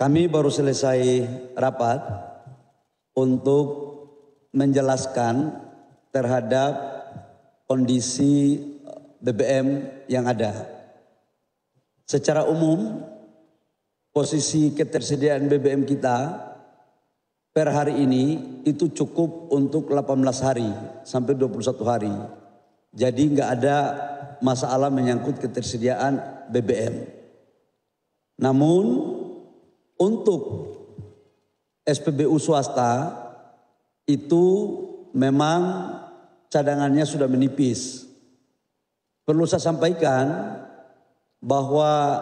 Kami baru selesai rapat untuk menjelaskan terhadap kondisi BBM yang ada. Secara umum, posisi ketersediaan BBM kita per hari ini itu cukup untuk 18 hari sampai 21 hari. Jadi nggak ada masalah menyangkut ketersediaan BBM. Namun untuk SPBU swasta itu memang cadangannya sudah menipis. Perlu saya sampaikan bahwa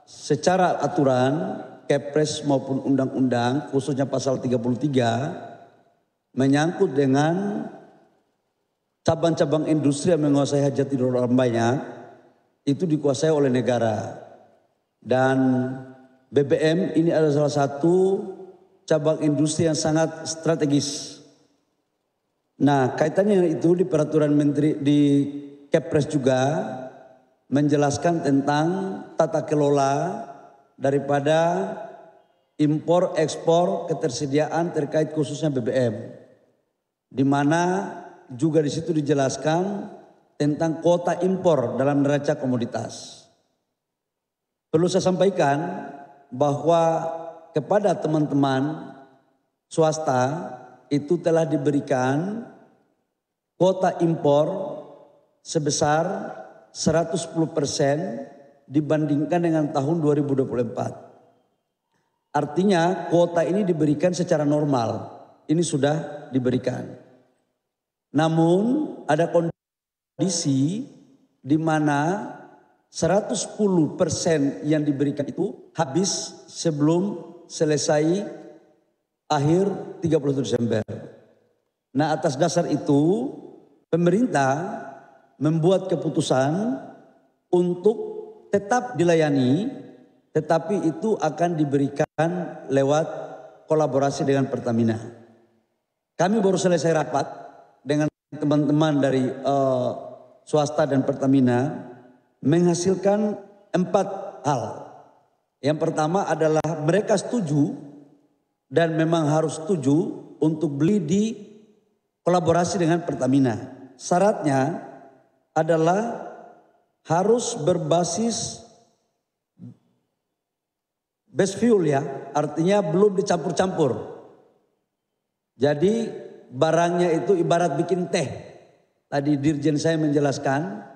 secara aturan Kepres maupun undang-undang khususnya pasal 33 menyangkut dengan cabang-cabang industri yang menguasai hajat hidup orang banyak itu dikuasai oleh negara. Dan BBM ini adalah salah satu cabang industri yang sangat strategis. Nah, kaitannya itu di peraturan menteri di Kepres juga menjelaskan tentang tata kelola daripada impor ekspor ketersediaan terkait khususnya BBM. Di mana juga di situ dijelaskan tentang kuota impor dalam neraca komoditas. Perlu saya sampaikan bahwa kepada teman-teman swasta itu telah diberikan kuota impor sebesar 110% dibandingkan dengan tahun 2024. Artinya kuota ini diberikan secara normal. Ini sudah diberikan. Namun ada kondisi di mana 110% yang diberikan itu habis sebelum selesai akhir 31 Desember. Nah, atas dasar itu pemerintah membuat keputusan untuk tetap dilayani, tetapi itu akan diberikan lewat kolaborasi dengan Pertamina. Kami baru selesai rapat dengan teman-teman dari swasta dan Pertamina menghasilkan 4 hal. Yang pertama adalah mereka setuju dan memang harus setuju untuk beli di kolaborasi dengan Pertamina. Syaratnya adalah harus berbasis base fuel ya, artinya belum dicampur-campur. Jadi barangnya itu ibarat bikin teh. Tadi dirjen saya menjelaskan,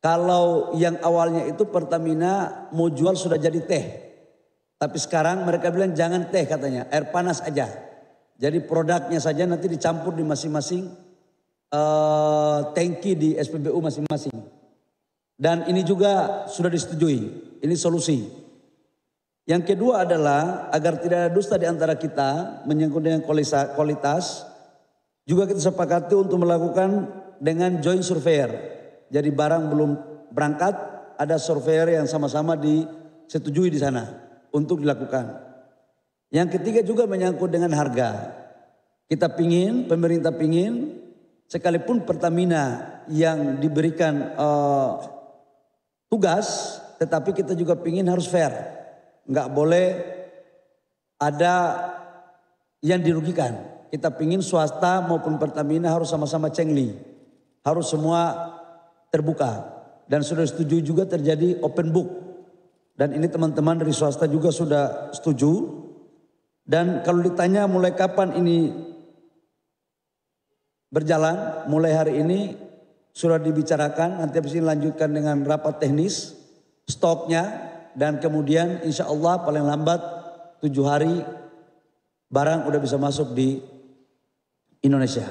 kalau yang awalnya itu Pertamina mau jual sudah jadi teh. Tapi sekarang mereka bilang jangan teh katanya, air panas aja. Jadi produknya saja nanti dicampur di masing-masing tangki di SPBU masing-masing. Dan ini juga sudah disetujui, ini solusi. Yang kedua adalah agar tidak ada dusta di antara kita menyangkut dengan kualitas. Juga kita sepakati untuk melakukan dengan joint surveyor. Jadi barang belum berangkat, ada surveyor yang sama-sama disetujui di sana untuk dilakukan. Yang ketiga juga menyangkut dengan harga. Kita pingin, pemerintah pingin, sekalipun Pertamina yang diberikan tugas, tetapi kita juga pingin harus fair. Enggak boleh ada yang dirugikan. Kita pingin swasta maupun Pertamina harus sama-sama cengli. Harus semua terbuka. Dan sudah setuju juga terjadi open book. Dan ini teman-teman dari swasta juga sudah setuju. Dan kalau ditanya mulai kapan ini berjalan, mulai hari ini sudah dibicarakan. Nanti habis ini lanjutkan dengan rapat teknis, stoknya. Dan kemudian insya Allah paling lambat 7 hari barang udah bisa masuk di Indonesia.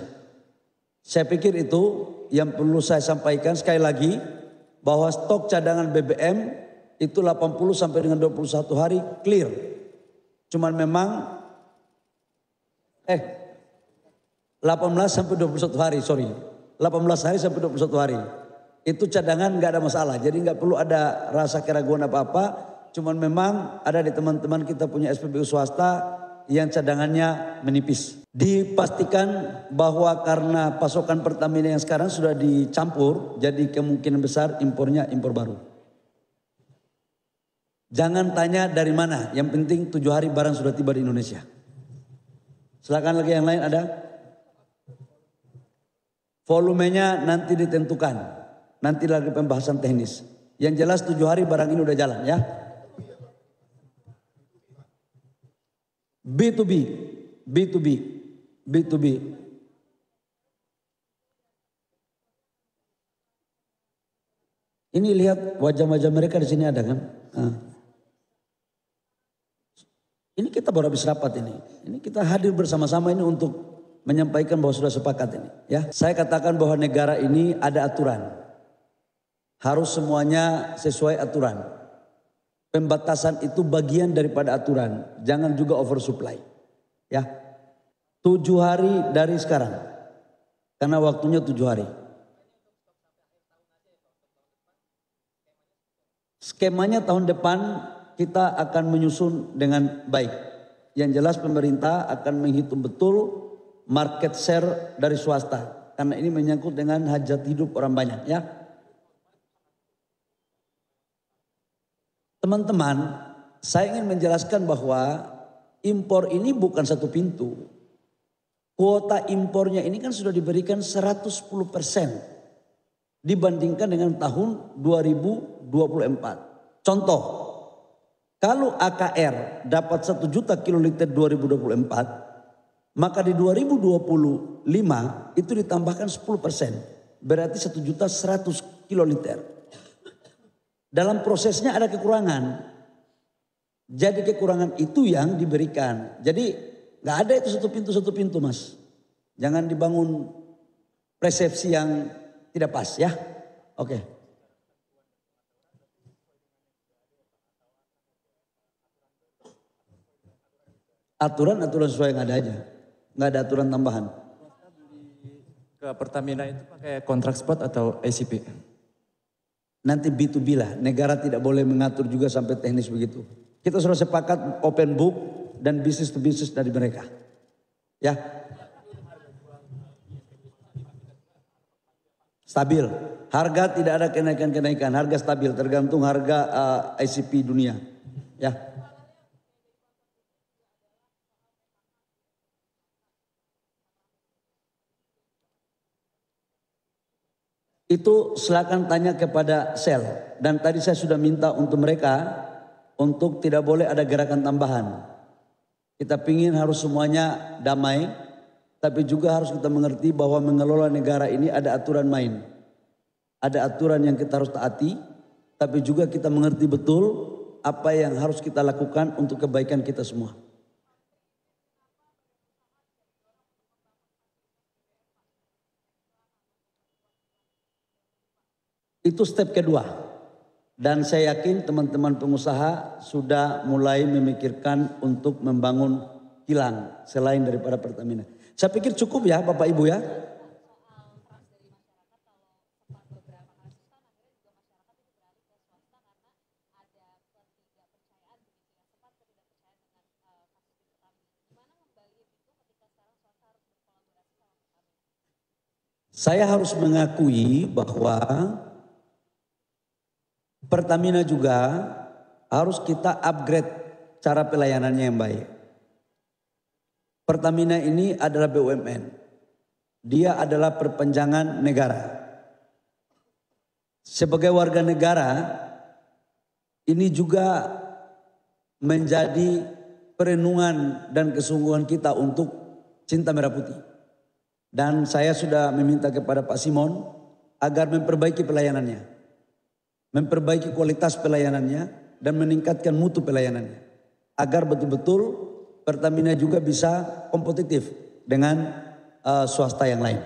Saya pikir itu yang perlu saya sampaikan sekali lagi, bahwa stok cadangan BBM itu 80 sampai dengan 21 hari clear. Cuman memang 18 sampai 21 hari, sorry. 18 hari sampai 21 hari. Itu cadangan nggak ada masalah. Jadi nggak perlu ada rasa keraguan apa-apa. Cuman memang ada di teman-teman kita punya SPBU swasta yang cadangannya menipis. Dipastikan bahwa karena pasokan Pertamina yang sekarang sudah dicampur, jadi kemungkinan besar impornya impor baru. Jangan tanya dari mana, yang penting 7 hari barang sudah tiba di Indonesia. Silakan lagi yang lain ada. Volumenya nanti ditentukan, nanti lagi pembahasan teknis. Yang jelas 7 hari barang ini udah jalan ya. B2B, B2B, B2B. Ini lihat wajah-wajah mereka di sini ada kan? Nah. Ini kita baru habis rapat ini. Ini kita hadir bersama-sama ini untuk menyampaikan bahwa sudah sepakat ini. Ya, saya katakan bahwa negara ini ada aturan. Harus semuanya sesuai aturan. Pembatasan itu bagian daripada aturan. Jangan juga oversupply. Ya, 7 hari dari sekarang. Karena waktunya 7 hari. Skemanya tahun depan kita akan menyusun dengan baik. Yang jelas pemerintah akan menghitung betul market share dari swasta. Karena ini menyangkut dengan hajat hidup orang banyak ya. Teman-teman, saya ingin menjelaskan bahwa impor ini bukan satu pintu. Kuota impornya ini kan sudah diberikan 110% dibandingkan dengan tahun 2024. Contoh, kalau AKR dapat 1 juta kiloliter 2024, maka di 2025 itu ditambahkan 10%, berarti 1.100.000 kiloliter. Dalam prosesnya ada kekurangan. Jadi kekurangan itu yang diberikan. Jadi nggak ada itu satu pintu mas. Jangan dibangun persepsi yang tidak pas ya. Oke. Aturan sesuai yang ada aja. Nggak ada aturan tambahan. Ke Pertamina itu pakai kontrak spot atau ICP? Nanti B2B lah, negara tidak boleh mengatur juga sampai teknis begitu. Kita sudah sepakat open book dan bisnis to bisnis dari mereka. Ya. Stabil, harga tidak ada kenaikan-kenaikan, harga stabil tergantung harga ICP dunia. Ya. Itu silakan tanya kepada sel. Dan tadi saya sudah minta untuk mereka untuk tidak boleh ada gerakan tambahan. Kita pingin harus semuanya damai, tapi juga harus kita mengerti bahwa mengelola negara ini ada aturan main. Ada aturan yang kita harus taati, tapi juga kita mengerti betul apa yang harus kita lakukan untuk kebaikan kita semua. Itu step kedua. Dan saya yakin teman-teman pengusaha sudah mulai memikirkan untuk membangun kilang selain daripada Pertamina. Saya pikir cukup ya Bapak Ibu ya. Saya harus mengakui bahwa Pertamina juga harus kita upgrade cara pelayanannya yang baik. Pertamina ini adalah BUMN. Dia adalah perpanjangan negara. Sebagai warga negara, ini juga menjadi perenungan dan kesungguhan kita untuk cinta merah putih. Dan saya sudah meminta kepada Pak Simon agar memperbaiki pelayanannya. Memperbaiki kualitas pelayanannya dan meningkatkan mutu pelayanannya. Agar betul-betul Pertamina juga bisa kompetitif dengan swasta yang lain.